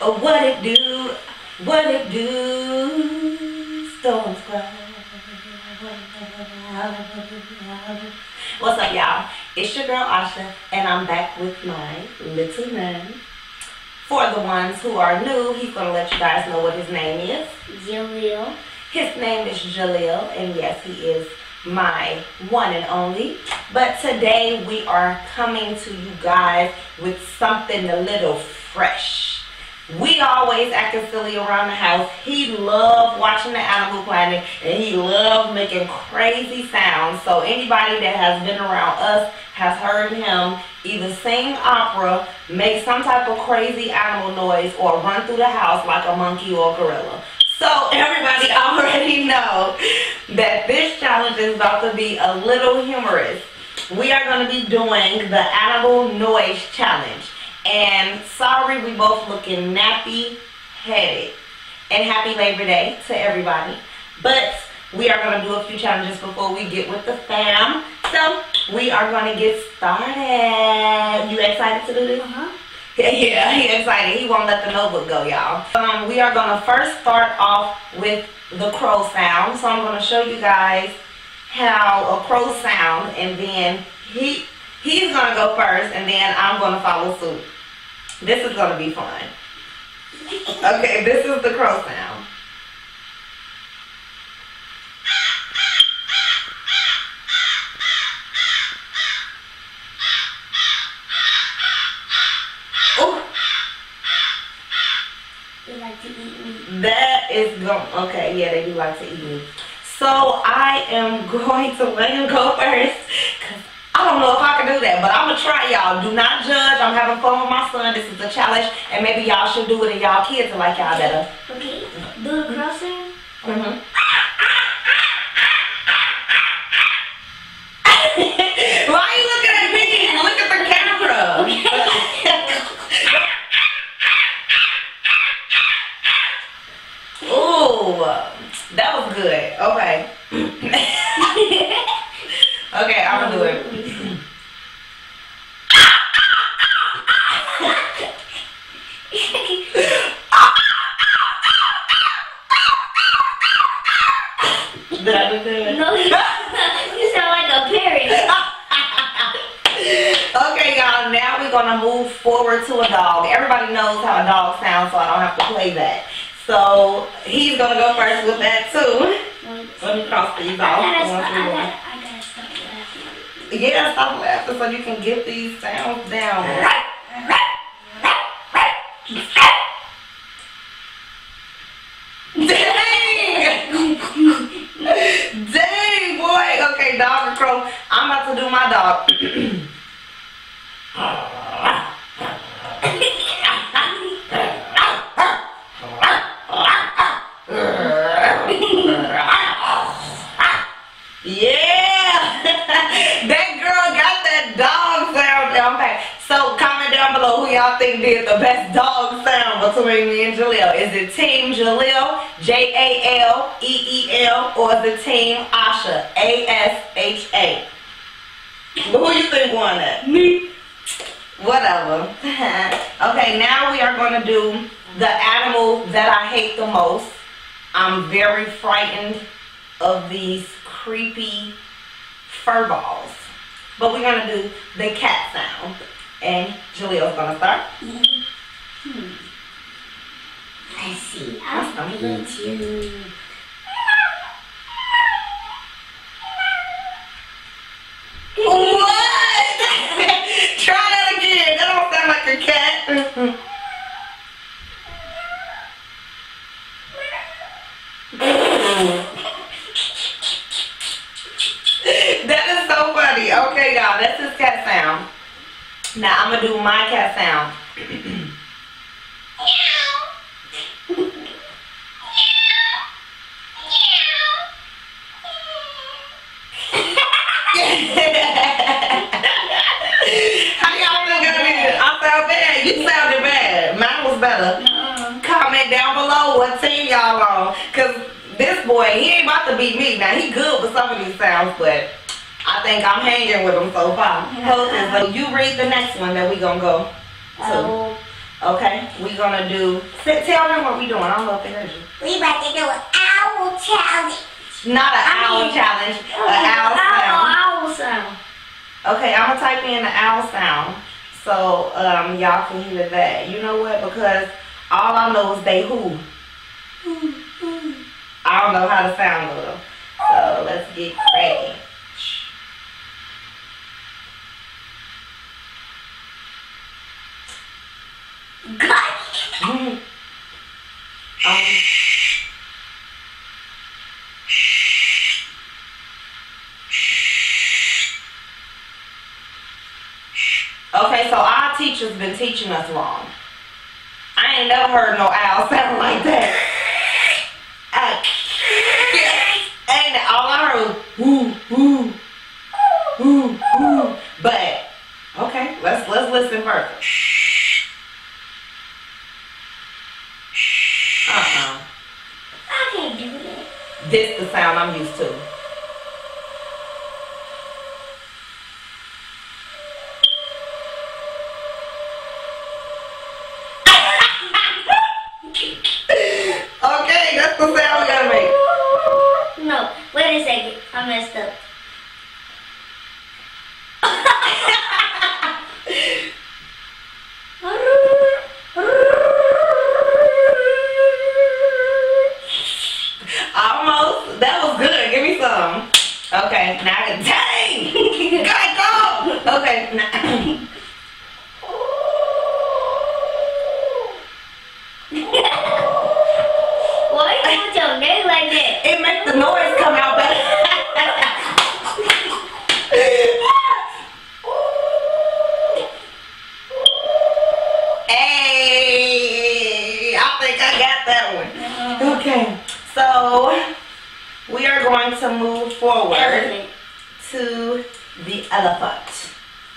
Oh, what it do? What it do? Storm Squad. What's up, y'all? It's your girl Asha, and I'm back with my little man. For the ones who are new, he's gonna let you guys know what his name is. Jaleel. His name is Jaleel, and yes, he is my one and only. But today we are coming to you guys with something a little fresh. We always acting silly around the house. He loved watching the Animal Planet, and he loved making crazy sounds. So anybody that has been around us has heard him either sing opera, make some type of crazy animal noise, or run through the house like a monkey or a gorilla. So everybody already know that this challenge is about to be a little humorous. We are going to be doing the animal noise challenge. And sorry, we both looking nappy-headed. And happy Labor Day to everybody. But we are going to do a few challenges before we get with the fam. So we are going to get started. You excited to do this? Yeah, he excited. He won't let the notebook go, y'all. We are going to first start off with the crow sound. So I'm going to show you guys how a crow sound, and then he's going to go first, and then I'm going to follow suit. This is going to be fun. Okay, this is the crow sound. That is going, okay, yeah, they do like to eat me. So I am going to let him go first, because I don't know if I can do that, but I'm going to try, y'all. Do not judge. I'm having fun with my son. This is a challenge, and maybe y'all should do it, and y'all kids will like y'all better. Okay, do the crow sound? Mm-hmm. Why are you looking at me? Look at the camera. Ooh, that was good. Okay. Okay, I'm gonna do it. Did I do good? No, you sound like a parrot. Okay, y'all, now we're gonna move forward to a dog. Everybody knows how a dog sounds, so I don't have to play that. So he's gonna go first with that too. Let me cross these off. I gotta stop laughing. Yeah, stop laughing so you can get these sounds down. Dang! Dang, boy. Okay, dog or crow. I'm about to do my dog. Yeah! That girl got that dog sound down pat. So comment down below who y'all think did the best dog sound between me and Jaleel. Is it Team Jaleel, Jaleel, or is it Team Asha, ASHA? Who you think won that? Me. Whatever. Okay, now we are going to do the animal that I hate the most. I'm very frightened of these creepy fur balls. But we're going to do the cat sound. And Jaleel's going to start. Let's see. I'm going to... What? Try that again. That don't sound like a cat. That is so funny. Okay, y'all, that's his cat sound. Now I'm gonna do my cat sound. How y'all think I did? I sound bad. You sounded bad. Mine was better. Comment down below what team y'all on. Cause this boy, he ain't about to beat me. Now he good with some of these sounds, but I think I'm hanging with him so far. So you read the next one that we gonna go to. Okay, we gonna do. Tell them what we doing. I don't know if they heard you. We about to do an owl challenge. Not an owl challenge. An owl sound. Owl sound. Okay, I'm gonna type in the owl sound so y'all can hear that. You know what? Because all I know is they who. I don't know how to sound though. So let's get cracking. Okay, so our teacher's been teaching us wrong. I ain't never heard no owl sound like that. And all I heard was whoo, whoo, whoo, whoo. But okay, let's listen further. I can't do that. This the sound I'm used to. Okay, that's the sound we gotta make. No, wait a second. I messed up. Almost. That was good. Give me some. Okay, now I can. Dang! Gotta go! Okay, now. Why you put your neck like that? It makes the noise come out better. Hey, I think I got that one. Okay, so we are going to move forward Elephant. to the elephant.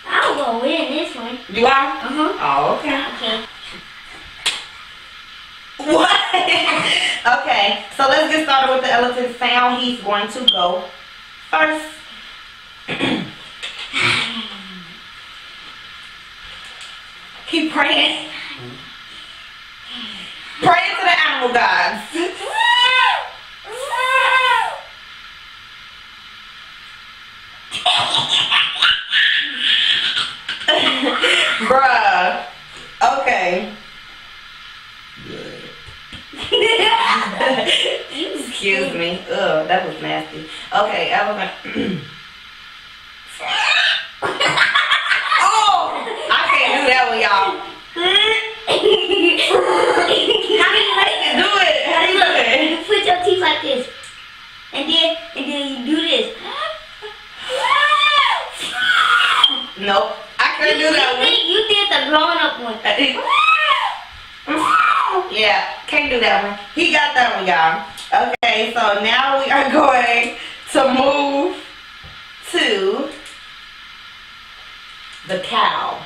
I'm gonna win this one. You are? Oh, okay. Okay. What? Okay, so let's get started with the elephant sound. He's going to go first. Keep praying. Pray to the animal gods. Bruh. Okay. Excuse me. Ugh, that was nasty. Okay, elephant. Oh! I can't do that one, y'all. How do you do it? How do you do it? You put your teeth like this. And then you do this. Nope. I can't do that one. You did the grown up one. Yeah, can't do that one. He got that one, y'all. Okay, so now we are going to move to the cow.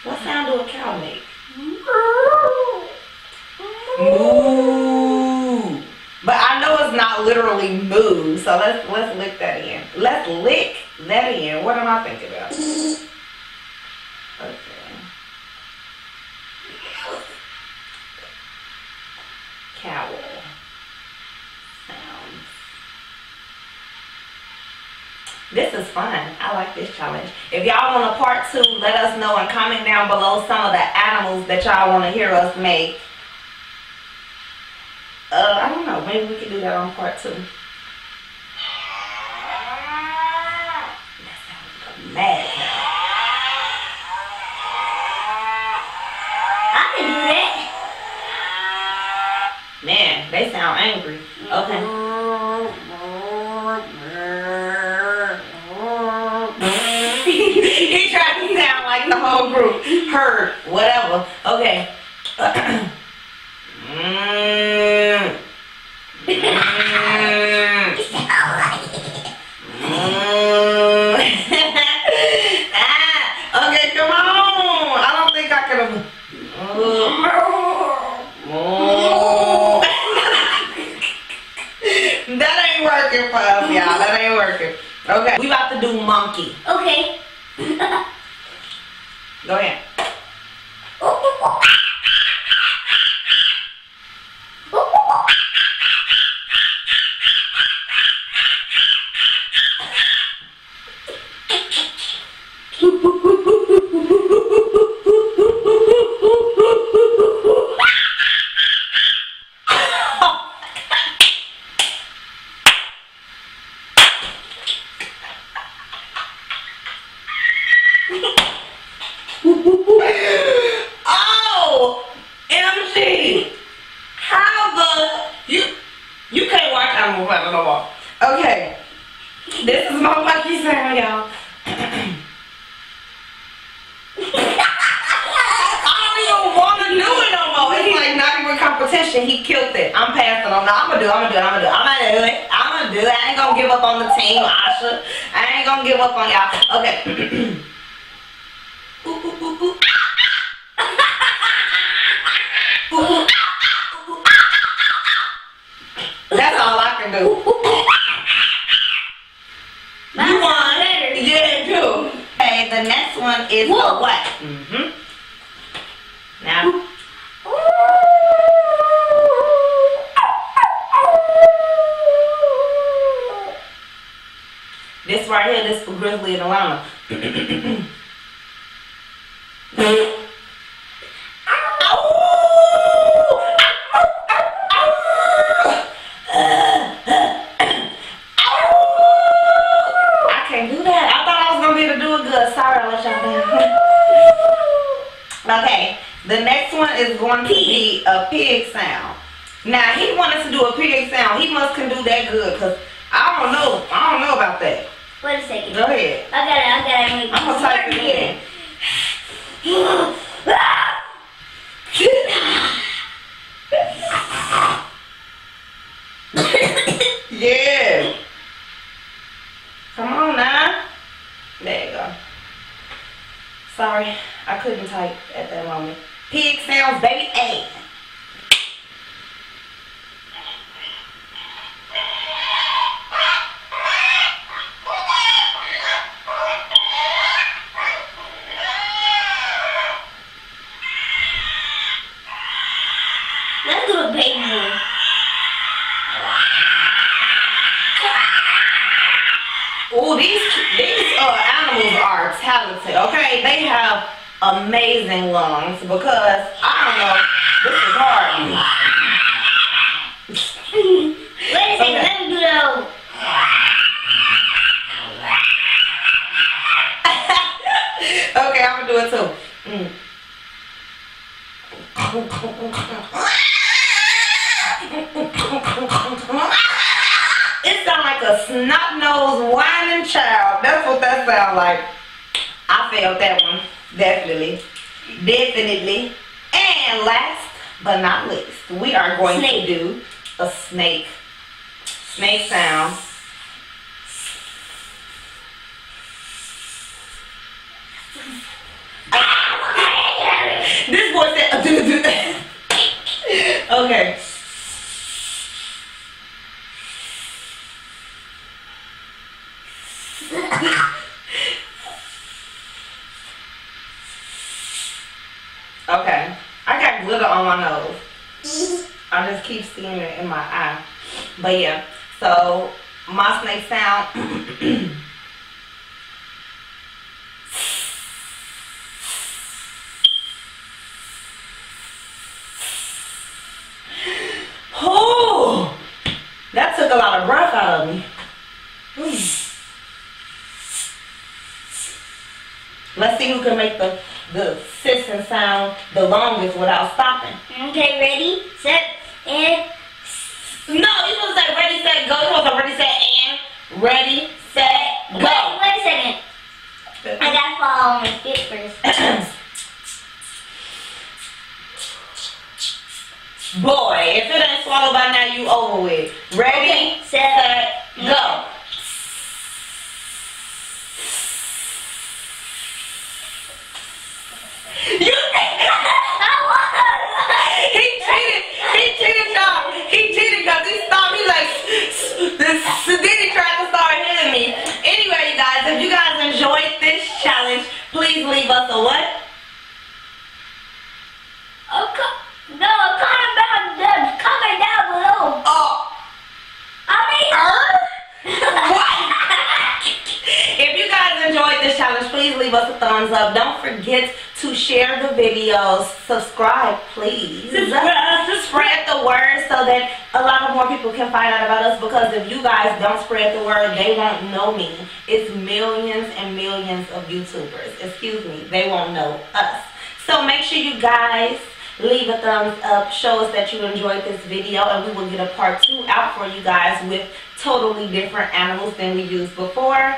What sound do a cow make? Moo. But I know it's not literally moo, so let's lick that in. Let's lick that in. What am I thinking about? Okay. Cowl sounds. This is fun. I like this challenge. If y'all want a part 2, let us know and comment down below some of the animals that y'all want to hear us make. I don't know. Maybe we could do that on part 2. That sounds like a mad cow. I can do that. Man, they sound angry. Okay. He tried to sound like the whole group. Heard, whatever. Okay. Okay, come on. I don't think I can. That ain't working for us, y'all. That ain't working. Okay, we about to do monkey. Okay. Go ahead. Oh. You can't watch Animal Planet no more. Okay. This is my lucky sound, y'all. I don't even want to do it no more. It's like not even competition. He killed it. I'm passing on. No, I'm gonna do it. I'm gonna do it. I ain't gonna give up on the team, Asha. I ain't gonna give up on y'all. Okay. Ooh, ooh, ooh, ooh. That's all I can do. You won. Yeah, too. Okay, the next one is what? Now. This right here, this for Grizzly and Alana. Okay, the next one is going to be a pig sound. Now he wanted to do a pig sound. He must can do that good, cause I don't know about that. Wait a second. Go ahead. I got it. I'm gonna type it in. Yeah. Come on now. There you go. Sorry, I couldn't type at that moment. Pig sounds, baby. Hey. Let's do a baby one. Oh, these animals are talented. Okay, they have amazing lungs because I don't know. This is hard. Wait a second, let me do those. Okay, I'm gonna do it too. It sounds like a snot-nosed whining child. That's what that sounds like. I failed that one. Definitely. And last but not least, we are going to do a snake sound. This boy said, okay. Okay, I got glitter on my nose. I just keep seeing it in my eye. But yeah, so my snake sound. Oh, that took a lot of breath out of me. Let's see who can make the sissing sound the longest without stopping. Okay, ready, set, and... No, you supposed to say ready, set, go. You supposed to ready, set, and ready, set, go. Wait a second. I gotta fall on my spit first. Boy, if it ain't swallowed by now, you over with. Ready, Okay, set, go. You He cheated, y'all. He cheated because he stopped me like this. Then he tried to start hitting me. Anyway, you guys, if you guys enjoyed this challenge, please leave us a what? Comment down below. Oh. What? If you guys enjoyed this challenge, please leave us a thumbs up. Don't forget to share the videos. Subscribe, please. Spread the word so that a lot of more people can find out about us, because if you guys don't spread the word, they won't know me. It's millions and millions of YouTubers. Excuse me. They won't know us. So make sure you guys leave a thumbs up, show us that you enjoyed this video, and we will get a part 2 out for you guys with totally different animals than we used before.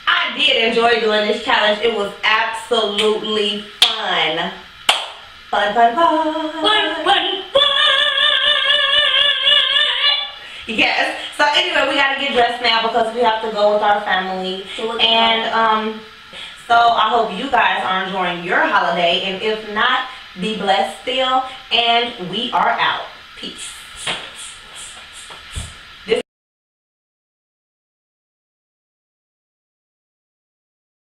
I did enjoy doing this challenge. It was absolutely fun. Fun, fun, fun. Fun, fun, fun. Yes. So anyway, we gotta get dressed now because we have to go with our family. And so I hope you guys are enjoying your holiday. And if not, be blessed still. And we are out. Peace.